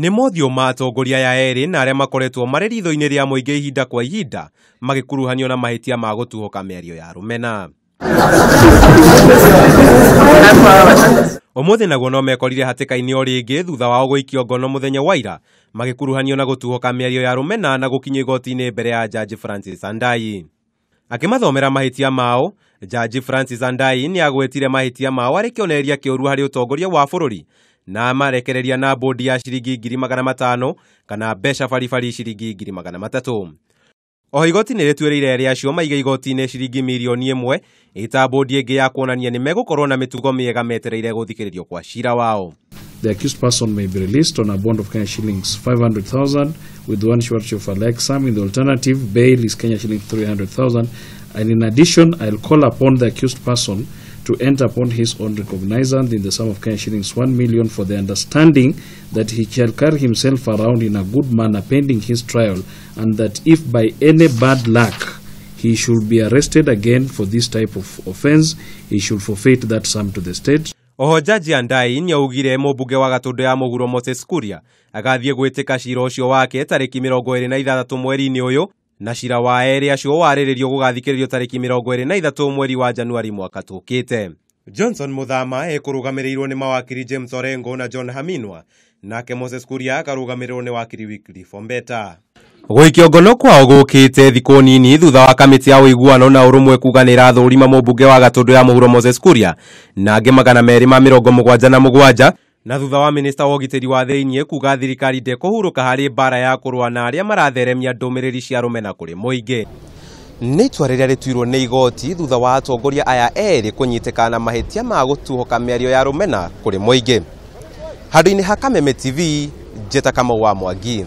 Nĩ mothio ma atongoria ya eri na arĩa makoretwo marĩ ritho-inĩ rĩa mũingĩ ihinda kwa ihinda magikuruhanio na mahĩtia ma gũtuhoka miario ya rumena. Umuthi naguo no mekorire hatĩka-inĩ o rĩngĩ thutha wao gũikio ngono muthenya wa ira magikuruhanio na gũtuhoka miario ya rumena na gukinyio igoti-ini mbere ya Jaji Francis Andai. Akimathomera mahĩtia mao, Jaji Francis Andai nĩ agwetire mahĩtia mao arĩ kĩonereria kĩũru harĩ ũtongoria wa bũrũri na marekereiria na bondi ya ciringi ngiri magana matano kana mbeca baribari ciringi ngiri magana matatu. O igoti-ini rĩtuĩrĩire erĩ acio maige igoti-ini ciringi mirioni 1 ĩta bondi ĩngĩ ya kuonania nĩ megũkorwo na mĩtugo mĩega metereire gũthikĩrĩrio kwa cira wao. The accused person may be released on a bond of Kenya shillings 500,000 with one surety of a like sum. In the alternative, bail is Kenya shillings 300,000. And in addition, I'll call upon the accused person to enter upon his own recognizance in the sum of Kenya shillings 1 million for the understanding that he shall carry himself around in a good manner pending his trial, and that if by any bad luck he should be arrested again for this type of offense, he should forfeit that sum to the state. Oho Jaji Andai nĩ augire mumbunge wa Gatundu ya muhuro Moses Kuria agathiĩ gwĩtĩka cira ũcio wake tarĩki 26 mweri-inĩ ũyũ, na cira wa erĩ acio warĩrĩrio gũgathikĩrĩrio tarĩki 23 mweri wa Januari mwaka tũkĩte. Johnstone Muthama ekũrũgamĩrĩirwo nĩ mawakiri James Orengo na John Haminwa, nake Moses Kuria akarũgamĩrĩrwo nĩ wakiri Wycliffe Mbeca. Gũikio ngono kwao gũkĩte thikũ nini thutha wa kamĩtĩ ya ũiguano na ũrũmwe kuga nĩ ĩrathũrima mumbunge wa Gatundu ya muhuro Moses Kuria na angĩ 277 na thutha wa minista wa ũgitĩri wa thĩinĩ kuga thirikari ndĩkũhurũka harĩ mbara ya kũrũa na arĩa maratheremia ndũmĩrĩri cia rumena kũrĩ mũingĩ. Nĩ itua rĩrĩa rĩtuirwo nĩ igoti thutha wa atongoria aya erĩ kũnyitĩkana na mahĩtia ma gũtuhoka mĩario ya rumena kũrĩ mũingĩ. Handũ-inĩ ha Kameme TV, njĩta Kamau wa Mwangi.